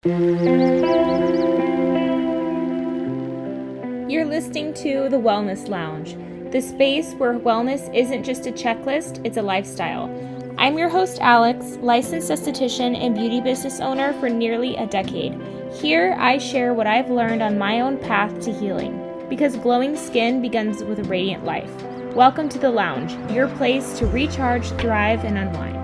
You're listening to The Wellness Lounge, the space where wellness isn't just a checklist, it's a lifestyle. I'm your host, Alex, licensed esthetician and beauty business owner for nearly a decade. Here, I share what I've learned on my own path to healing, because glowing skin begins with a radiant life. Welcome to The Lounge, your place to recharge, thrive, and unwind.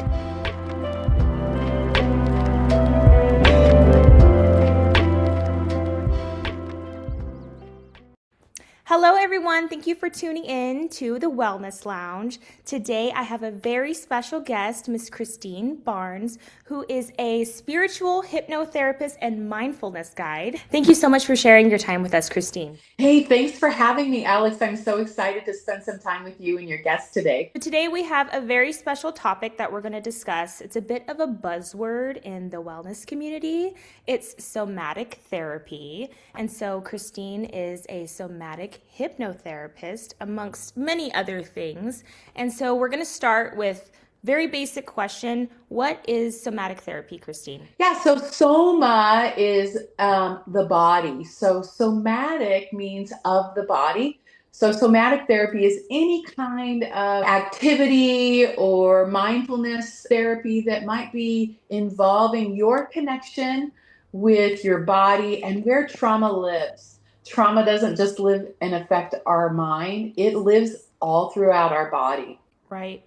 Hello, everyone. Thank you for tuning in to the Wellness Lounge. Today, I have a very special guest, Miss Kristine Barnes, who is a spiritual hypnotherapist and mindfulness guide. Thank you so much for sharing your time with us, Kristine. Hey, thanks for having me, Alex. I'm so excited to spend some time with you and your guest today. Today, we have a very special topic that we're going to discuss. It's a bit of a buzzword in the wellness community. It's somatic therapy. And so, Kristine is a somatic hypnotherapist, amongst many other things. And so, we're going to start with very basic question. What is somatic therapy, Kristine? Yeah, so soma is the body. So somatic means of the body. So somatic therapy is any kind of activity or mindfulness therapy that might be involving your connection with your body and where trauma lives. Trauma doesn't just live and affect our mind, it lives all throughout our body. Right.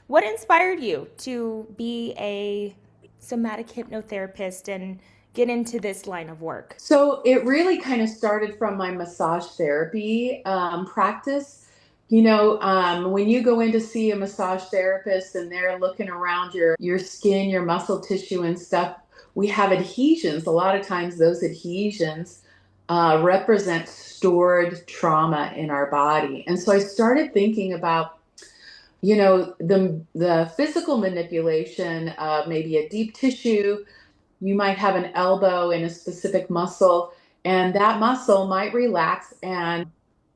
What inspired you to be a somatic hypnotherapist and get into this line of work? So it really kind of started from my massage therapy practice. When you go in to see a massage therapist and they're looking around your skin, your muscle tissue and stuff, we have adhesions. A lot of times those adhesions represent stored trauma in our body. And so I started thinking about the physical manipulation of maybe a deep tissue. You might have an elbow in a specific muscle, and that muscle might relax and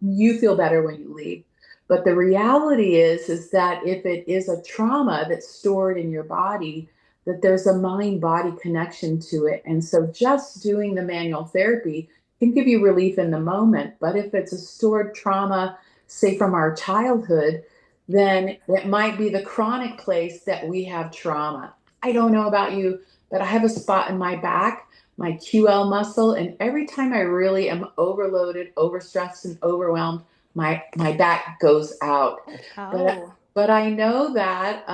you feel better when you leave. But the reality is that if it is a trauma that's stored in your body, that there's a mind-body connection to it. And so just doing the manual therapy can give you relief in the moment. But if it's a stored trauma, say from our childhood, then it might be the chronic place that we have trauma. I don't know about you, but I have a spot in my back, my QL muscle, and every time I really am overloaded, overstressed, and overwhelmed, my back goes out. Oh, But I know that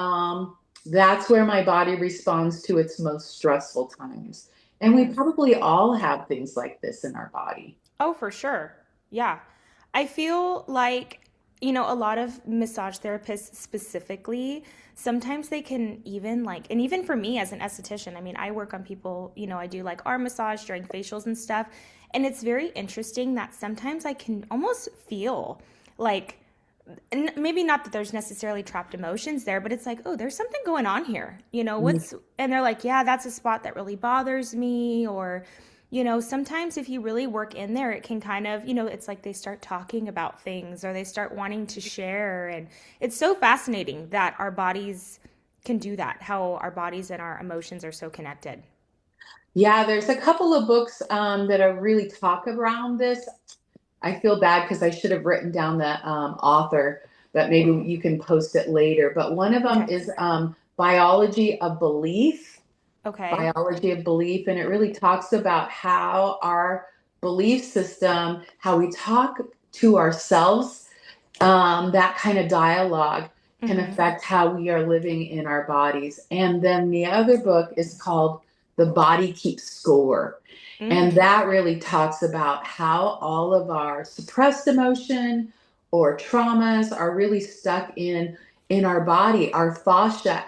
that's where my body responds to its most stressful times. And we probably all have things like this in our body. oh, for sure. Yeah. I feel like, a lot of massage therapists specifically, sometimes they can even and even for me as an esthetician, I mean, I work on people, I do like arm massage during facials and stuff. And it's very interesting that sometimes I can almost feel like, and maybe not that there's necessarily trapped emotions there, but it's like, oh, there's something going on here. And they're like, yeah, that's a spot that really bothers me. Or, sometimes if you really work in there, it can kind of, it's like they start talking about things or they start wanting to share. And it's so fascinating that our bodies can do that, how our bodies and our emotions are so connected. Yeah, there's a couple of books that are really talk around this. I feel bad because I should have written down the author, but maybe you can post it later. But one of them Okay. is Biology of Belief. Okay. Biology of Belief, and it really talks about how our belief system, how we talk to ourselves, that kind of dialogue can affect how we are living in our bodies. And then the other book is called The Body Keeps Score. And that really talks about how all of our suppressed emotion or traumas are really stuck in our body. Our fascia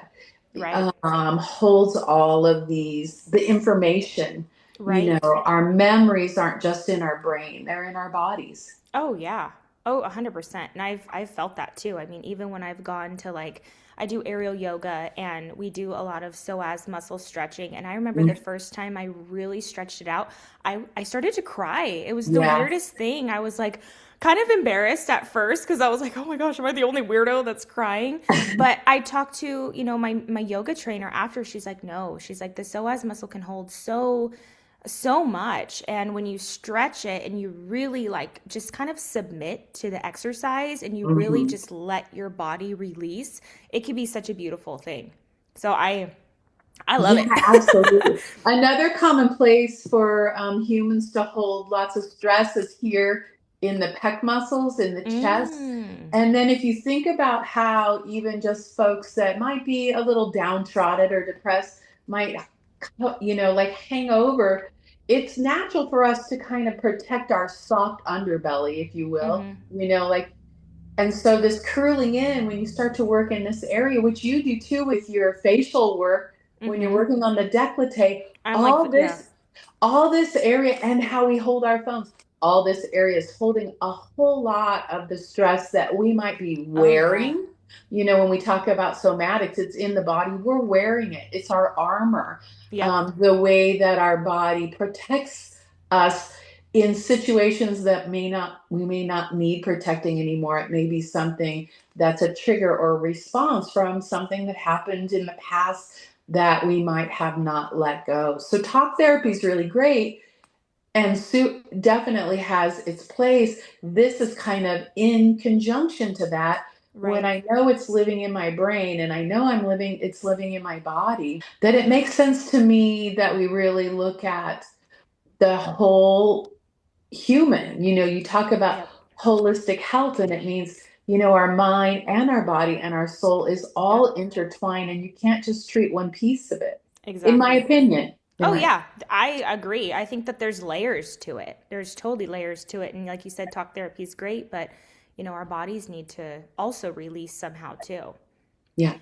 Right. holds all of the information. Right. Our memories aren't just in our brain, they're in our bodies. Oh yeah. Oh, 100%. And I've felt that too. I mean, even when I've gone to I do aerial yoga and we do a lot of psoas muscle stretching. And I remember the first time I really stretched it out, I started to cry. It was the Yeah. weirdest thing. I was like kind of embarrassed at first because I was like, oh my gosh, am I the only weirdo that's crying? But I talked to, my yoga trainer after. She's like, no, she's like, the psoas muscle can hold so So much. And when you stretch it and you really like just kind of submit to the exercise and you really Mhm. just let your body release, it can be such a beautiful thing. So I love Yeah, it. absolutely. Another common place for humans to hold lots of stress is here in the pec muscles, in the chest. Mm. And then if you think about how even just folks that might be a little downtrodden or depressed might, like hang over, it's natural for us to kind of protect our soft underbelly, if you will, Mm-hmm. like and so this curling in, when you start to work in this area, which you do too with your facial work, when you're Mm-hmm. working on the décolleté, I'm like, all yeah. this, all this area and how we hold our phones, all this area is holding a whole lot of the stress that we might be Oh yeah. wearing. When we talk about somatics, it's in the body. We're wearing it. It's our armor. Yep. The way that our body protects us in situations that we may not need protecting anymore. It may be something that's a trigger or a response from something that happened in the past that we might have not let go. So talk therapy is really great, and definitely has its place. This is kind of in conjunction to that. When Right. I know it's living in my brain and I know it's living in my body, that it makes sense to me that we really look at the whole human. You talk about Yep. holistic health, and it means, our mind and our body and our soul is Yep. all intertwined, and you can't just treat one piece of it, in my Exactly. opinion. In Oh my yeah, I agree. I think that there's layers to it. There's totally layers to it. And like you said, talk therapy is great, but our bodies need to also release somehow too. Yeah.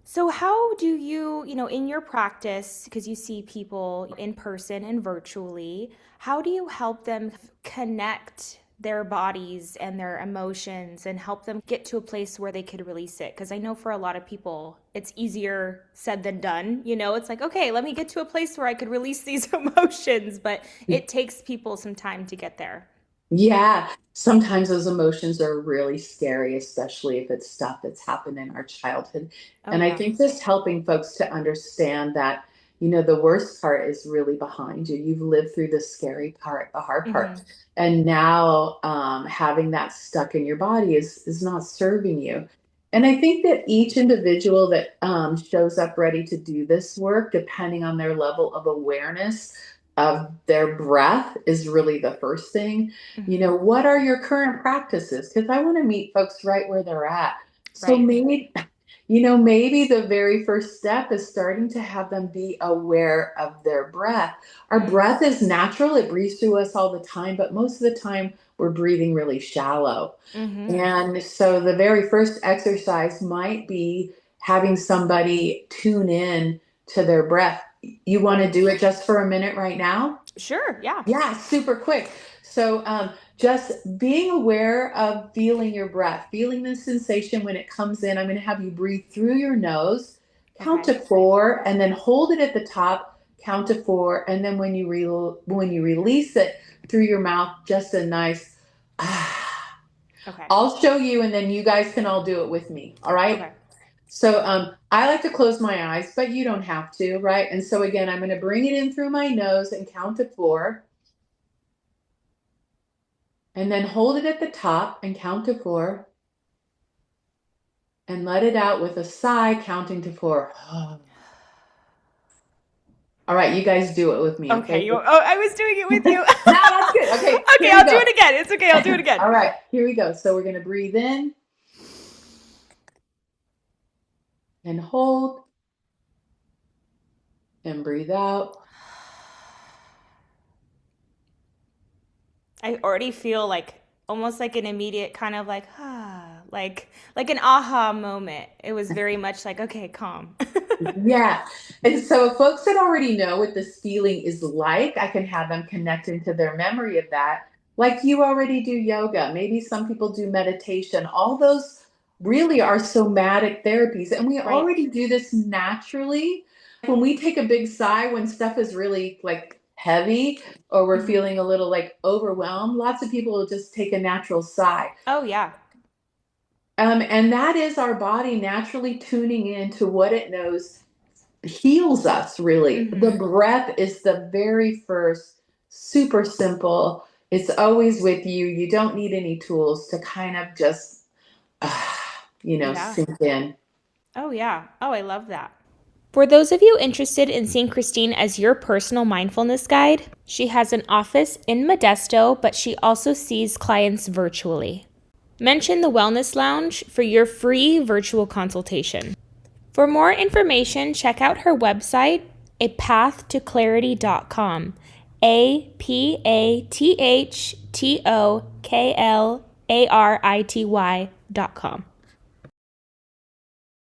So how do you, in your practice, because you see people in person and virtually, how do you help them connect their bodies and their emotions and help them get to a place where they could release it? Because I know for a lot of people, it's easier said than done. It's like, okay, let me get to a place where I could release these emotions, but it takes people some time to get there. Yeah, sometimes those emotions are really scary, especially if it's stuff that's happened in our childhood. Oh And I yeah. think just helping folks to understand that, the worst part is really behind you. You've lived through the scary part, the hard Mm-hmm. part. And now having that stuck in your body is not serving you. And I think that each individual that shows up ready to do this work, depending on their level of awareness of their breath, is really the first thing. Mm-hmm. What are your current practices? Because I want to meet folks right where they're at. So Right. maybe the very first step is starting to have them be aware of their breath. Our Mm. breath is natural, it breathes through us all the time, but most of the time we're breathing really shallow. Mm-hmm. And so the very first exercise might be having somebody tune in to their breath. You want to Right. do it just for a minute right now? Sure. Yeah. Yeah, super quick. So, just being aware of feeling your breath, feeling the sensation when it comes in. I'm going to have you breathe through your nose, count Okay. to four, and then hold it at the top, count to four, and then when you release it through your mouth, just a nice. Okay. I'll show you, and then you guys can all do it with me. All right. Okay. So, I like to close my eyes, but you don't have to, right? And so again, I'm going to bring it in through my nose and count to four. And then hold it at the top and count to four. And let it out with a sigh, counting to four. All right, you guys do it with me, Okay. okay? You. Oh, I was doing it with you. No, that's good. Okay, Okay, here we I'll do go. it again. It's okay. I'll do it again. All right, here we go. So we're going to breathe in and hold and breathe out. I already feel like almost like an immediate kind of like like an aha moment. It was very much like okay, calm. Yeah. And so folks that already know what this feeling is like, I can have them connect into their memory of that. Like you already do yoga. Maybe some people do meditation. All those really are somatic therapies. And we Right. already do this naturally. When we take a big sigh, when stuff is really like heavy or we're Hmm. feeling a little like overwhelmed, lots of people will just take a natural sigh. Oh yeah. And that is our body naturally tuning in to what it knows heals us, really. The Mm-hmm. breath is the very first, super simple. It's always with you. You don't need any tools to kind of just, uh, Yeah. sink in. Oh, yeah. Oh, I love that. For those of you interested in seeing Kristine as your personal mindfulness guide, she has an office in Modesto, but she also sees clients virtually. Mention the Wellness Lounge for your free virtual consultation. For more information, check out her website, apath-to-clarity.com. apathtoklary.com.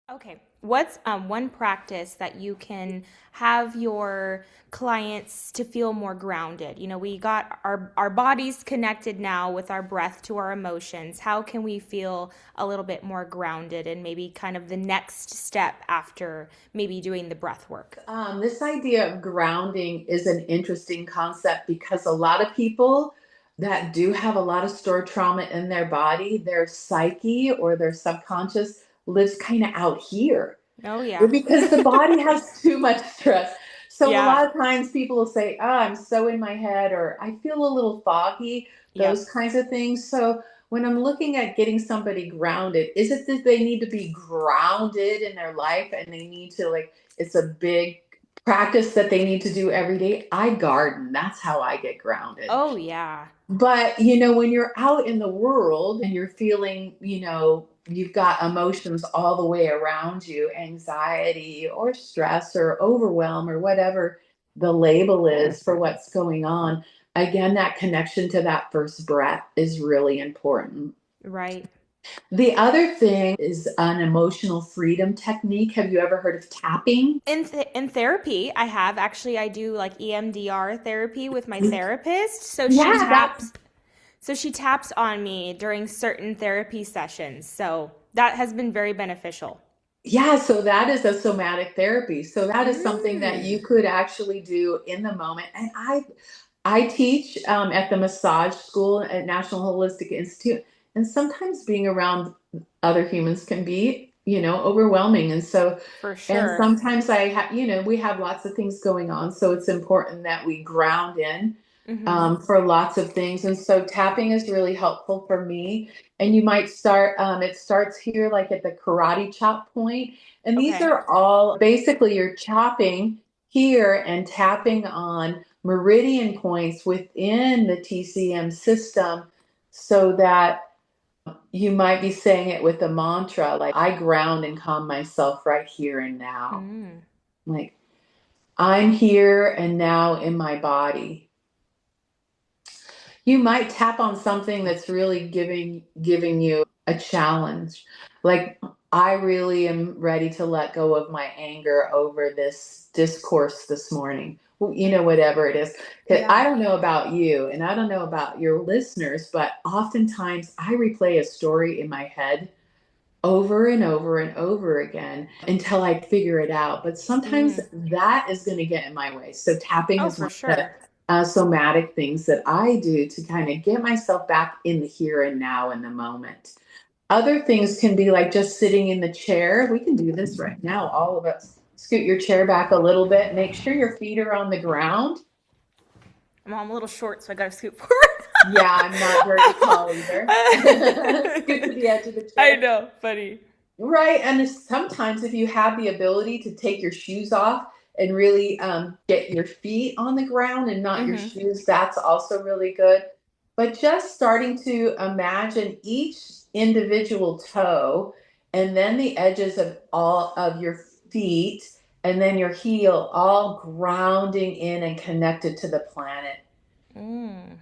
Okay, what's one practice that you can have your clients to feel more grounded? You know, we got our bodies connected now with our breath to our emotions. How can we feel a little bit more grounded and maybe kind of the next step after maybe doing the breath work? This idea of grounding is an interesting concept because a lot of people that do have a lot of stored trauma in their body, their psyche or their subconscious lives kind of out here. Oh yeah. Because the body has too much stress. So a Yeah. lot of times people will say, "Oh, I'm so in my head," or "I feel a little foggy," Yep. those kinds of things. So when I'm looking at getting somebody grounded, is it that they need to be grounded in their life and they need to like it's a big practice that they need to do every day? I garden. That's how I get grounded. Oh yeah. But, when you're out in the world and you're feeling, you've got emotions all the way around you, anxiety or stress or overwhelm or whatever the label is for what's going on, again, that connection to that first breath is really important. Right. The other thing is an emotional freedom technique. Have you ever heard of tapping? In therapy, I have actually I do like EMDR therapy with my therapist. Yeah, that's So she taps on me during certain therapy sessions. So that has been very beneficial. Yeah, so that is a somatic therapy. So that is something that Mm. you could actually do in the moment. And I teach at the massage school at National Holistic Institute, and sometimes being around other humans can be, overwhelming. And so, For and sure. sometimes we have lots of things going on, so it's important that we ground in Mm-hmm. for lots of things. And so tapping is really helpful for me. And you might start, it starts here like at the karate chop point. And these Okay. are all basically you're chopping here and tapping on meridian points within the TCM system so that you might be saying it with a mantra like, I ground and calm myself right here and now. Mm. Like, I'm here and now in my body. You might tap on something that's really giving you a challenge. Like, I really am ready to let go of my anger over this discourse this morning. Well, whatever it is. 'Cause I Yeah. don't know about you and I don't know about your listeners, but oftentimes I replay a story in my head over and over and over again until I figure it out. But sometimes Mm. that is going to get in my way. So tapping Oh, is for one of the sure. somatic things that I do to kind of get myself back in the here and now in the moment. Other things can be like just sitting in the chair. We can do this right now, all of us. Scoot your chair back a little bit. Make sure your feet are on the ground. I'm a little short, so I got to scoot forward. Yeah, I'm not very tall either. Scoot to the edge of the I chair. know. Funny. Right. And sometimes if you have the ability to take your shoes off and really get your feet on the ground and not your Mm-hmm. shoes, that's also really good. But just starting to imagine each individual toe and then the edges of all of your feet and then your heel all grounding in and connected to the planet. Mm.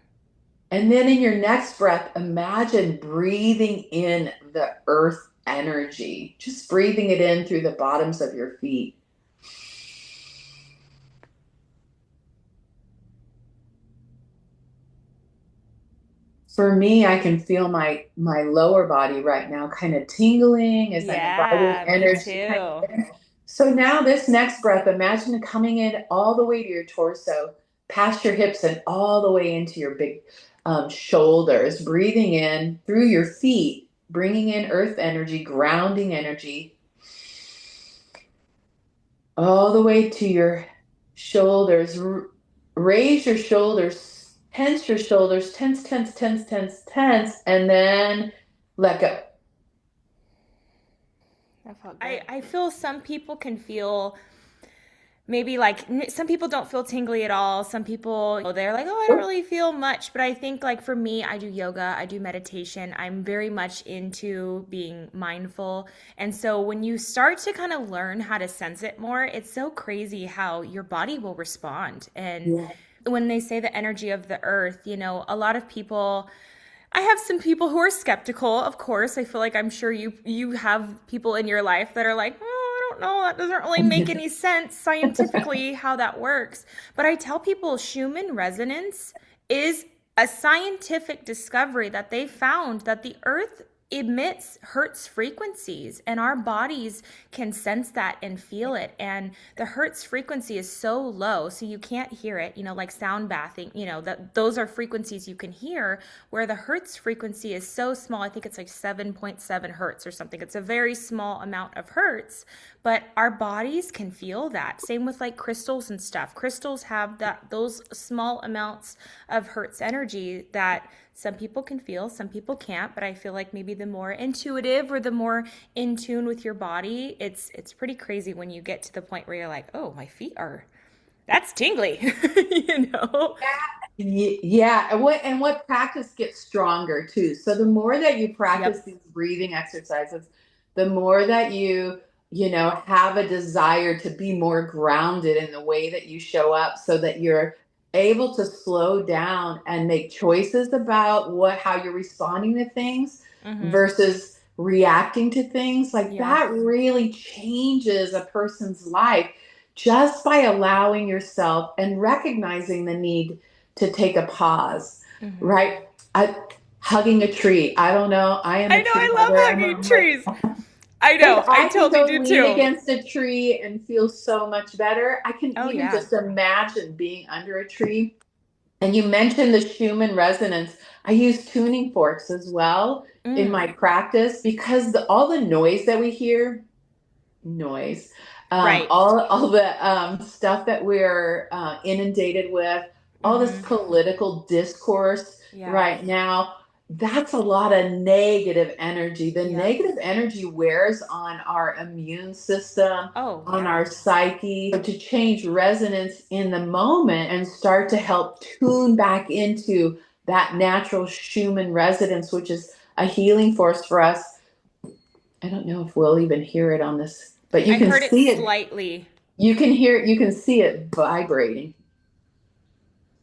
And then in your next breath, imagine breathing in the earth energy, just breathing it in through the bottoms of your feet. For me, I can feel my lower body right now kind of tingling as I'm inviting Yeah, me energy kind too. of in. So now this next breath, imagine coming in all the way to your torso, past your hips and all the way into your big shoulders, breathing in through your feet, bringing in earth energy, grounding energy. all the way to your shoulders. Raise your shoulders, tense your shoulders, tense, tense, tense, tense, tense, and then let go. That felt good. I feel some people can feel maybe like some people don't feel tingly at all. Some people, they're like, oh, I don't really feel much. But I think, like, for me, I do yoga, I do meditation. I'm very much into being mindful. And so when you start to kind of learn how to sense it more, it's so crazy how your body will respond. And Yeah. when they say the energy of the earth, a lot of people, I have some people who are skeptical, of course. I feel like I'm sure you have people in your life that are like, oh, I don't know, that doesn't really make any sense scientifically how that works. But I tell people Schumann resonance is a scientific discovery that they found that the earth emits hertz frequencies, and our bodies can sense that and feel it, and the hertz frequency is so low so you can't hear it, like sound bathing, that those are frequencies you can hear, where the hertz frequency is so small. I think it's like 7.7 hertz or something. It's a very small amount of hertz, but our bodies can feel that. Same with like crystals and stuff. Crystals have those small amounts of hertz energy that some people can feel, some people can't, but I feel like maybe the more intuitive or the more in tune with your body, it's pretty crazy when you get to the point where you're like, oh, my feet are, that's tingly, you know? Yeah, and what practice gets stronger too. So the more that you practice Yep. these breathing exercises, the more that you have a desire to be more grounded in the way that you show up so that you're able to slow down and make choices about how you're responding to things Mm-hmm. versus reacting to things. Like Yeah. that really changes a person's life just by allowing yourself and recognizing the need to take a pause, Mm-hmm. right? I, Hugging a tree. I don't know. I am I a know, tree I love hugger. hugging trees. I If know, I I can totally go do lean too. against a tree and feel so much better, I can Oh, even yeah. just imagine being under a tree. And you mentioned the Schumann resonance. I use tuning forks as well in Mm. my practice because all the noise that we hear, noise. Right. All the stuff that we're inundated with, all this Mm-hmm. political discourse Yeah. right now, that's a lot of negative energy. The Yep. negative energy wears on our immune system, Oh, on yeah. our psyche. So to change resonance in the moment and start to help tune back into that natural Schumann resonance, which is a healing force for us. I don't know if we'll even hear it on this, but you I can heard it see it. slightly. You can hear it. You can see it vibrating.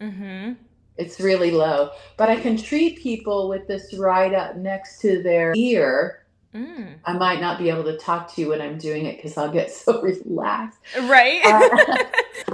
Mm-hmm. It's really low. But I can treat people with this right up next to their ear. Mm. I might not be able to talk to you when I'm doing it because I'll get so relaxed. Right? Uh,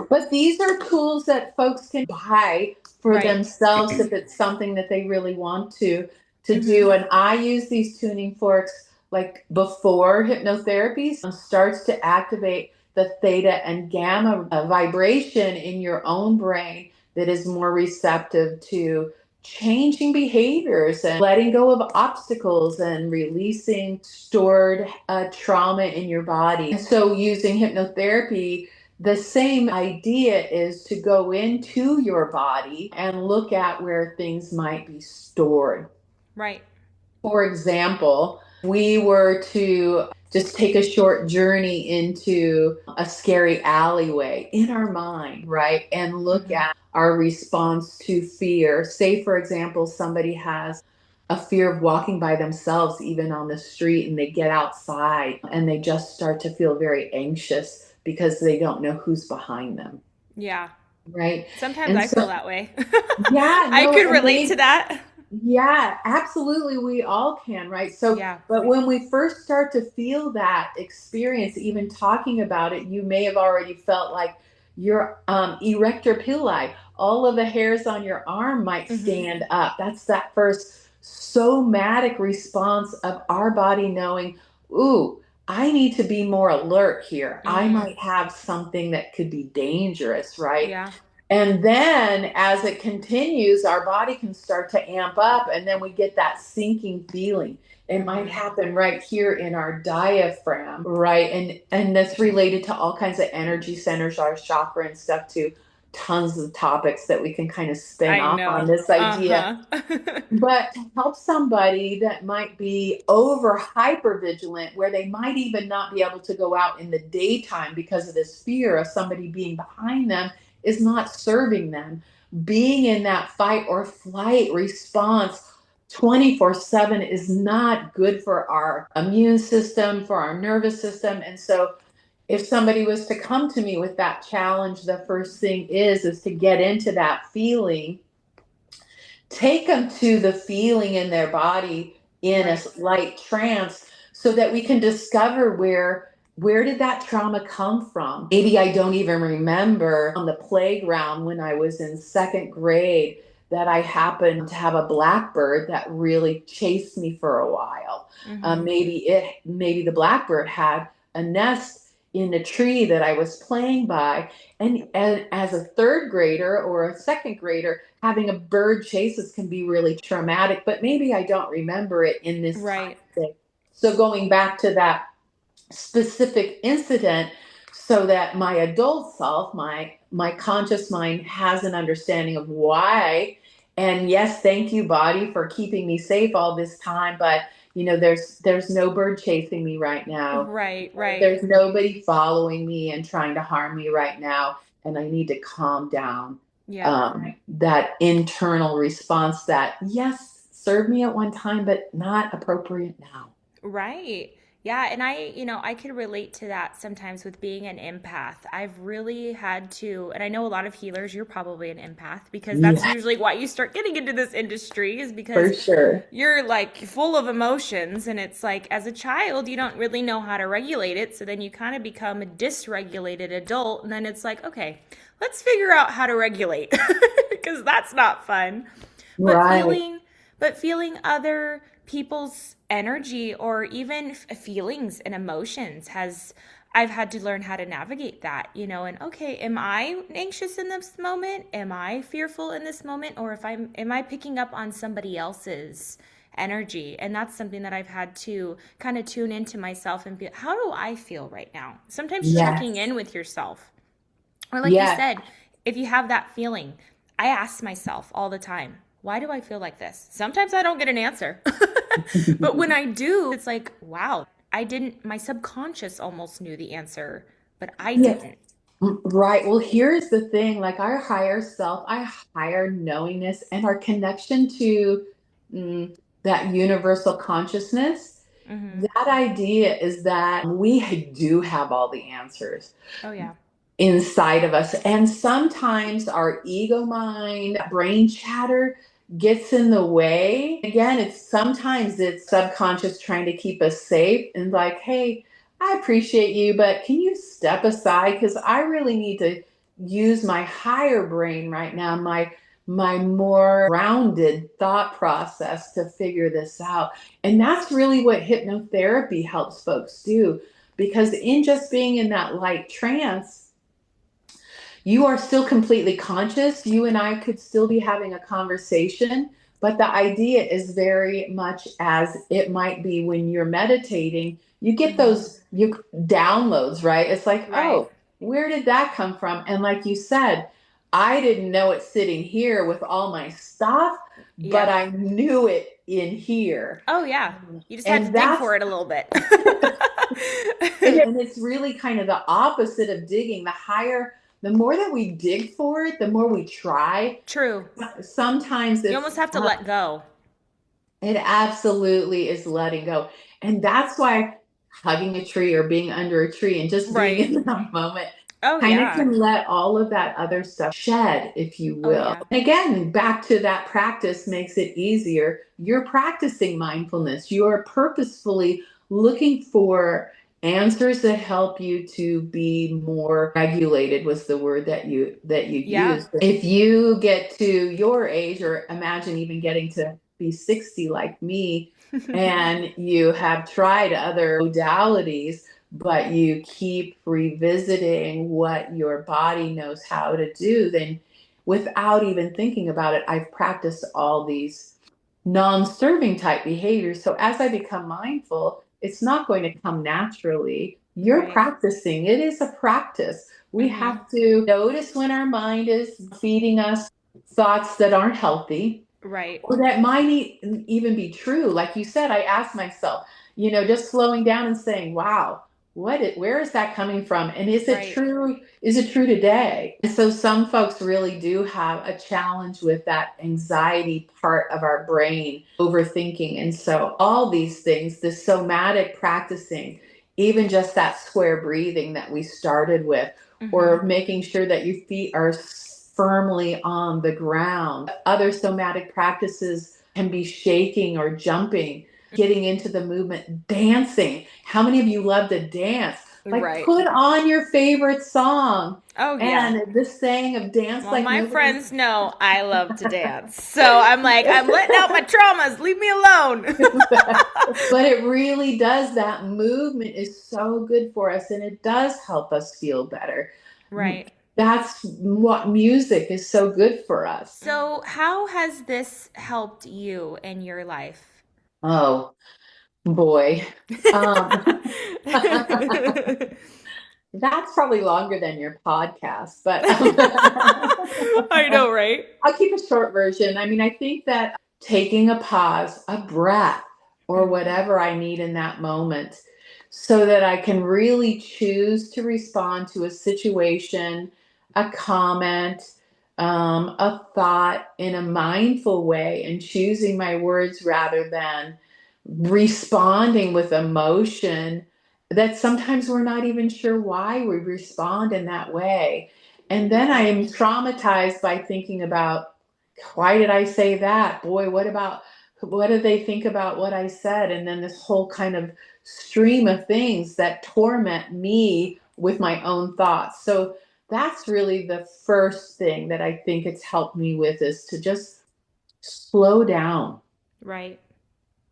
but these are tools that folks can buy for Right. themselves if it's something that they really want to Mm-hmm. do. And I use these tuning forks like before hypnotherapy starts to activate the theta and gamma vibration in your own brain that is more receptive to changing behaviors and letting go of obstacles and releasing stored trauma in your body. And so using hypnotherapy, the same idea is to go into your body and look at where things might be stored. Right. For example, we were to just take a short journey into a scary alleyway in our mind, right? And look Mm-hmm. at our response to fear. Say, for example, somebody has a fear of walking by themselves, even on the street, and they get outside and they just start to feel very anxious because they don't know who's behind them, Yeah. right? Sometimes And I feel so, that way. yeah, I no, could and relate to maybe that. yeah, absolutely. We all can, right? So, Yeah. but when we first start to feel that experience, even talking about it, you may have already felt like your erector pili, all of the hairs on your arm might Mm-hmm. stand up. That's that first somatic response of our body knowing, ooh, I need to be more alert here. I Mm. might have something that could be dangerous, right? Yeah. And then as it continues, our body can start to amp up, and then we get that sinking feeling. It might Hmm. happen right here in our diaphragm, right? And that's related to all kinds of energy centers, our chakra and stuff too. Tons of topics that we can kind of spin I off on know. this idea. Uh-huh. But to help somebody that might be over hyper vigilant, where they might even not be able to go out in the daytime because of this fear of somebody being behind them, is not serving them. Being in that fight or flight response 24/7 is not good for our immune system, for our nervous system. And so if somebody was to come to me with that challenge, the first thing is to get into that feeling, take them to the feeling in their body in a Right. light trance, so that we can discover where did that trauma come from. Maybe I don't even remember on the playground when I was in second grade that I happened to have a blackbird that really chased me for a while. Hmm. Maybe the blackbird had a nest in a tree that I was playing by, and as a third grader or a second grader, having a bird chase us can be really traumatic, but maybe I don't remember it in this time Right. thing. So going back to that specific incident, so that my adult self, my conscious mind, has an understanding of why. And yes, thank you, body, for keeping me safe all this time, but there's no bird chasing me right now. Right, right. There's nobody following me and trying to harm me right now, and I need to calm down. Yep. That internal response that, yes, served me at one time, but not appropriate now. Right. Yeah, and I could relate to that sometimes with being an empath. I've really had to, and I know a lot of healers, you're probably an empath because that's Yeah, usually why you start getting into this industry is for because sure. you're like full of emotions and it's like as a child you don't really know how to regulate it, so then you kind of become a dysregulated adult and then it's like, okay, let's figure out how to regulate because that's not fun. But Right. feeling other people's energy or even feelings and emotions has I've had to learn how to navigate that, and okay, am I anxious in this moment? Am I fearful in this moment? Or if I'm am I picking up on somebody else's energy? And that's something that I've had to kind of tune into myself and be, how do I feel right now? Sometimes checking Yes. in with yourself. Or like you Yes. said, if you have that feeling, I ask myself all the time, why do I feel like this? Sometimes I don't get an answer. But when I do, it's like, wow, my subconscious almost knew the answer, but I Yes. didn't. Right. Well, here's the thing, like our higher self, our higher knowingness, and our connection to mm, that universal consciousness, Hmm. that idea is that we do have all the answers Oh, yeah. inside of us. And sometimes our ego mind, brain chatter gets in the way. Again, sometimes it's subconscious trying to keep us safe and like, hey, I appreciate you, but can you step aside? Because I really need to use my higher brain right now, my more rounded thought process to figure this out. And that's really what hypnotherapy helps folks do. Because in just being in that light trance, you are still completely conscious. You and I could still be having a conversation, but the idea is very much as it might be when you're meditating. You get Hmm. those downloads, right? It's like, Right. oh, where did that come from? And like you said, I didn't know it sitting here with all my stuff, but Yep. I knew it in here. Oh, yeah. You just had to And dig that's for it a little bit. and it's really kind of the opposite of digging. The more that we dig for it, the more we try. True. Sometimes You almost it's have to let go. it absolutely is letting go, and that's why hugging a tree or being under a tree and just being Right. in that moment Oh, kind of yeah. can let all of that other stuff shed, if you Oh, will. yeah. Again, back to that practice makes it easier. You're practicing mindfulness. You're purposefully looking for answers that help you to be more regulated, was the word that you Yeah. used. If you get to your age, or imagine even getting to be 60 like me, and you have tried other modalities, but you keep revisiting what your body knows how to do, then without even thinking about it, I've practiced all these non-serving type behaviors. So as I become mindful, it's not going to come naturally. You're Right. practicing. It is a practice. We Mm-hmm. have to notice when our mind is feeding us thoughts that aren't healthy Right. or that might even be true. Like you said, I asked myself, just slowing down and saying, wow, where is that coming from? And is it Right. true? Is it true today? And so some folks really do have a challenge with that anxiety part of our brain, overthinking. And so all these things, the somatic practicing, even just that square breathing that we started with, Mm-hmm. or making sure that your feet are firmly on the ground. Other somatic practices can be shaking or jumping, getting into the movement, dancing. How many of you love to dance? Like, Right. put on your favorite song. Oh yeah. And this saying of dance Well, like my nobody's. friends know I love to dance. So I'm like, I'm letting out my traumas. Leave me alone. But it really does. That movement is so good for us and it does help us feel better. Right. That's what music is so good for us. So, how has this helped you in your life? Oh boy. Um, that's probably longer than your podcast, but I know, right? I'll keep a short version. I mean, I think that taking a pause, a breath, or Mm-hmm. whatever I need in that moment, so that I can really choose to respond to a situation, a comment, a thought in a mindful way, and choosing my words rather than responding with emotion that sometimes we're not even sure why we respond in that way. And then I am traumatized by thinking about, why did I say that? Boy, what do they think about what I said? And then this whole kind of stream of things that torment me with my own thoughts. So that's really the first thing that I think it's helped me with, is to just slow down. Right.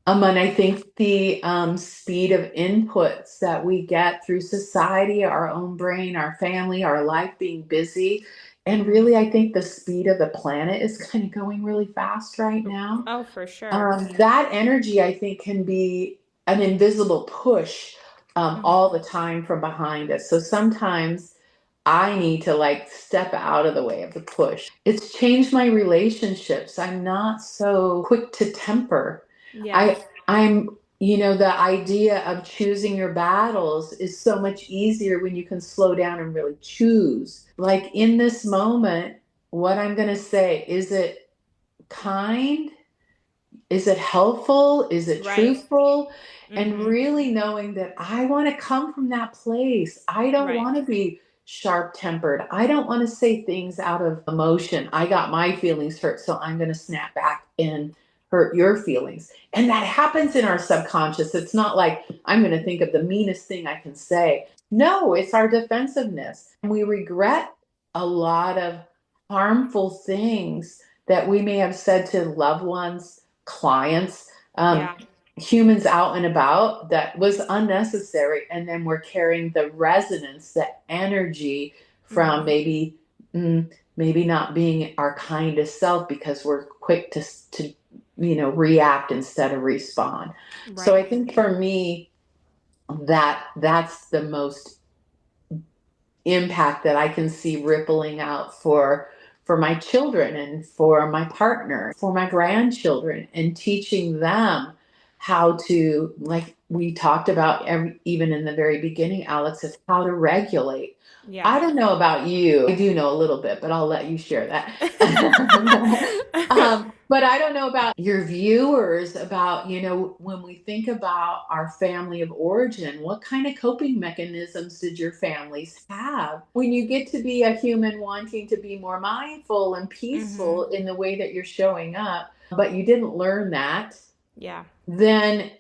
And I think the speed of inputs that we get through society, our own brain, our family, our life being busy, and Mm-hmm. really, I think the speed of the planet is kind of going really fast right now. Oh, for sure. That energy, I think, can be an invisible push Mm-hmm. all the time from behind us. So sometimes I need to like step out of the way of the push. It's changed my relationships. I'm not so quick to temper. Yeah. I'm the idea of choosing your battles is so much easier when you can slow down and really choose. Like in this moment, what I'm going to say, is it kind? Is it helpful? Is it Right. truthful? And Mm-hmm. really knowing that I want to come from that place. I don't Right. want to be sharp tempered. I don't want to say things out of emotion. I got my feelings hurt, so I'm going to snap back and hurt your feelings. And that happens in our subconscious. It's not like I'm going to think of the meanest thing I can say. No, it's our defensiveness. And we regret a lot of harmful things that we may have said to loved ones, clients, Yeah. humans out and about, that was unnecessary. And then we're carrying the resonance, the energy from Mm-hmm. maybe not being our kindest self because we're quick to react instead of respond. So I Right. think for me, that's the most impact that I can see rippling out for my children and for my partner, for my grandchildren, and teaching them how to, like we talked about even in the very beginning, Alex, is how to regulate. Yeah. I don't know about you. I do know a little bit, but I'll let you share that. But I don't know about your viewers, about, when we think about our family of origin, what kind of coping mechanisms did your families have? When you get to be a human wanting to be more mindful and Mm-hmm. peaceful in the way that you're showing up, but you didn't learn that, Yeah. then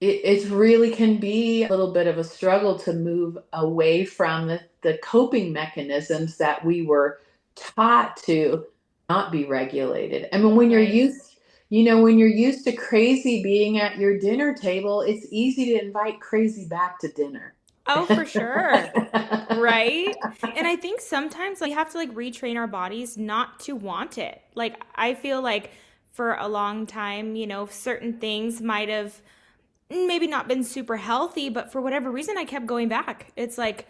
it really can be a little bit of a struggle to move away from the coping mechanisms that we were taught to not be regulated. I mean, Right. when you're used to crazy being at your dinner table, it's easy to invite crazy back to dinner. Oh, for sure. Right? And I think sometimes like we have to like retrain our bodies not to want it. Like I feel like for a long time, certain things might have maybe not been super healthy, but for whatever reason I kept going back. It's like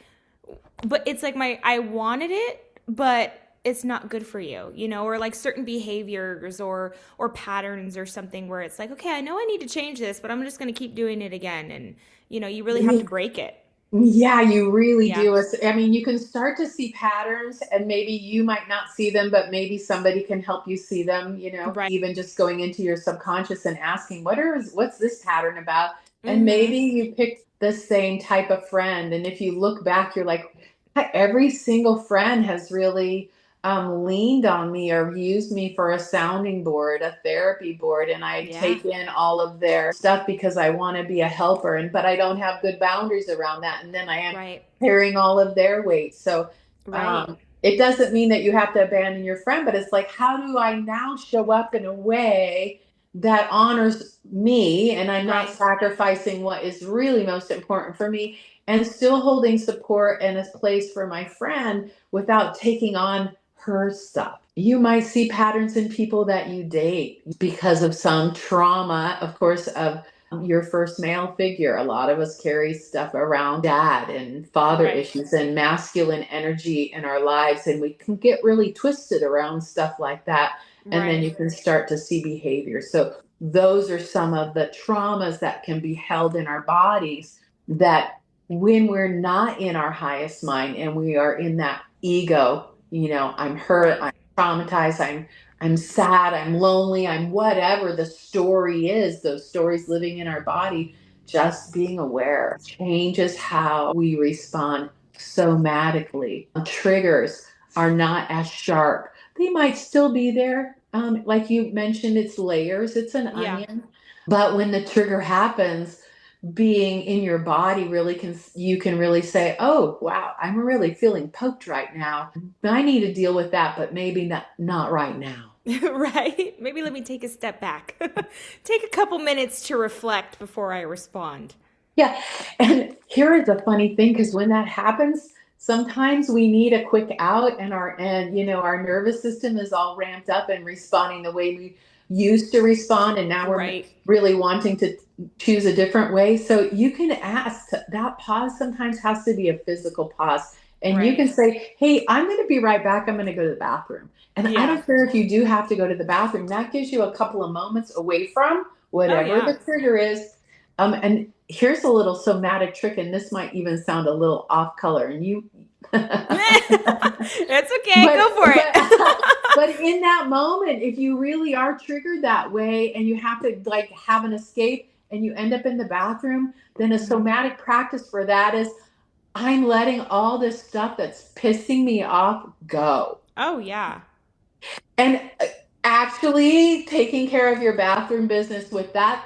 my I wanted it, but it's not good for you, or like certain behaviors or patterns or something where it's like, okay, I know I need to change this, but I'm just going to keep doing it again, and you really have to break it. Yeah, you really Yeah. do. I mean, you can start to see patterns and maybe you might not see them, but maybe somebody can help you see them, Right. even just going into your subconscious and asking, what's this pattern about? And maybe Mhm. you picked the same type of friend. And if you look back, you're like, every single friend has really leaned on me or used me for a sounding board, a therapy board, and I Yeah. take in all of their stuff because I want to be a helper, and but I don't have good boundaries around that, and then I am Right. carrying all of their weight. So Right. it doesn't mean that you have to abandon your friend, but it's like, how do I now show up in a way that honors me, and I'm not Right. sacrificing what is really most important for me, and still holding support and a place for my friend without taking on her stuff. You might see patterns in people that you date because of some trauma, of course, of your first male figure. A lot of us carry stuff around dad and father Right. issues and masculine energy in our lives, and we can get really twisted around stuff like that. And then Right. you can start to see behavior. So, those are some of the traumas that can be held in our bodies that when we're not in our highest mind and we are in that ego, I'm hurt, Right. I'm traumatized, I'm sad, I'm lonely, I'm whatever the story is, those stories living in our body, just being aware changes how we respond somatically. Triggers are not as sharp. They might still be there. Like you mentioned, it's layers, it's an Yeah. onion. But when the trigger happens, being in your body really you can really say, oh wow, I'm really feeling poked right now. I need to deal with that, but maybe not right now. Right. Maybe let me take a step back. Take a couple minutes to reflect before I respond. Yeah. And here is a funny thing, because when that happens, sometimes we need a quick out, and our nervous system is all ramped up and responding the way we used to respond, and now we're Right. really wanting to choose a different way. So you can ask, that pause sometimes has to be a physical pause. And you can Right. say, hey, I'm going to be right back. I'm going to go to the bathroom. And I Yeah. don't care if you do have to go to the bathroom. That gives you a couple of moments away from Oh, whatever yeah. the trigger is. And here's a little somatic trick, and this might even sound a little off color, and you, It's okay. but Go for but it. but in that moment, if you really are triggered that way, and you have to like have an escape, and you end up in the bathroom, then a Mhm. somatic practice for that is, I'm letting all this stuff that's pissing me off go. Oh, yeah. And actually taking care of your bathroom business with that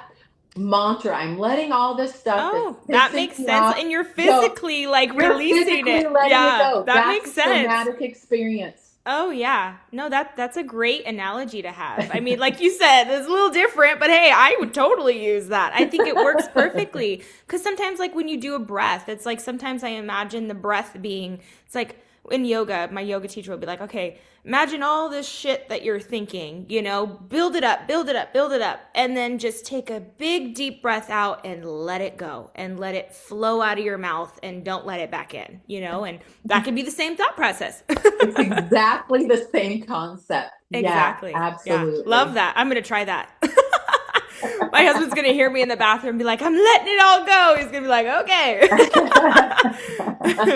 mantra, I'm letting all this stuff that's Oh, that pissing makes me sense. off And you're go. physically like You're releasing physically it. letting it Yeah, go. that That's makes a sense. somatic experience. Oh yeah. No, that's a great analogy to have. I mean, like you said, it's a little different, but hey, I would totally use that. I think it works perfectly cuz sometimes like when you do a breath, it's like sometimes I imagine the breath being it's like in yoga, my yoga teacher would be like, "Okay, imagine all this shit that you're thinking, build it up, build it up, build it up, and then just take a big deep breath out and let it go and let it flow out of your mouth and don't let it back in, and that could be the same thought process." It's exactly the same concept. Yeah, Exactly. Yeah. Love absolutely. that. I'm going to try that. My husband's going to hear me in the bathroom and be like, I'm letting it all go. He's going to be like, okay.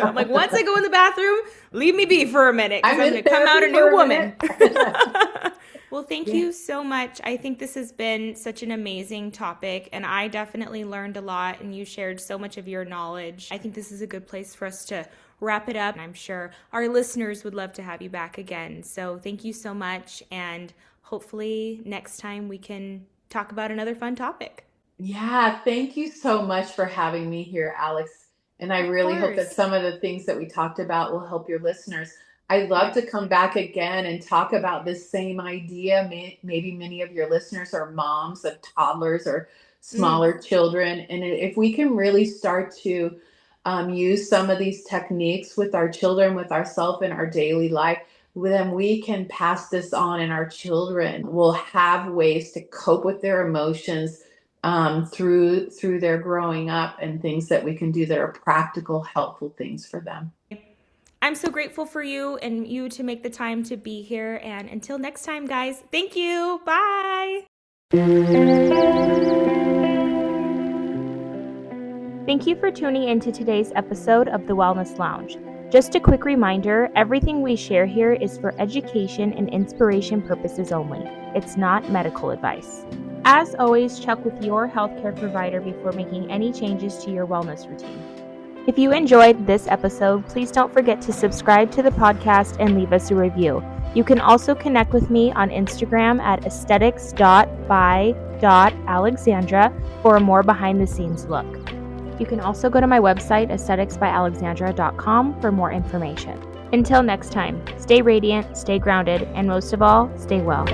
I'm like, once I go in the bathroom, leave me be for a minute because I'm I'm in going to come out therapy a for new a minute. woman. Well, thank Yeah. you so much. I think this has been such an amazing topic, and I definitely learned a lot, and you shared so much of your knowledge. I think this is a good place for us to wrap it up. And I'm sure our listeners would love to have you back again. So thank you so much, and hopefully next time we can talk about another fun topic. Yeah, thank you so much for having me here, Alex. And I Of really hope that course. some of the things that we talked about will help your listeners. I'd love Right. to come back again and talk about this same idea. Maybe many of your listeners are moms of toddlers or Mm. smaller children. And if we can really start to use some of these techniques with our children, with ourselves in our daily life, then we can pass this on, and our children will have ways to cope with their emotions through their growing up, and things that we can do that are practical, helpful things for them. I'm so grateful for you and you to make the time to be here. And until next time, guys, thank you. Bye. Thank you for tuning into today's episode of the Wellness Lounge. Just a quick reminder, everything we share here is for education and inspiration purposes only. It's not medical advice. As always, check with your healthcare provider before making any changes to your wellness routine. If you enjoyed this episode, please don't forget to subscribe to the podcast and leave us a review. You can also connect with me on Instagram at aesthetics.by.alexandra for a more behind-the-scenes look. You can also go to my website, aestheticsbyalexandra.com, for more information. Until next time, stay radiant, stay grounded, and most of all, stay well.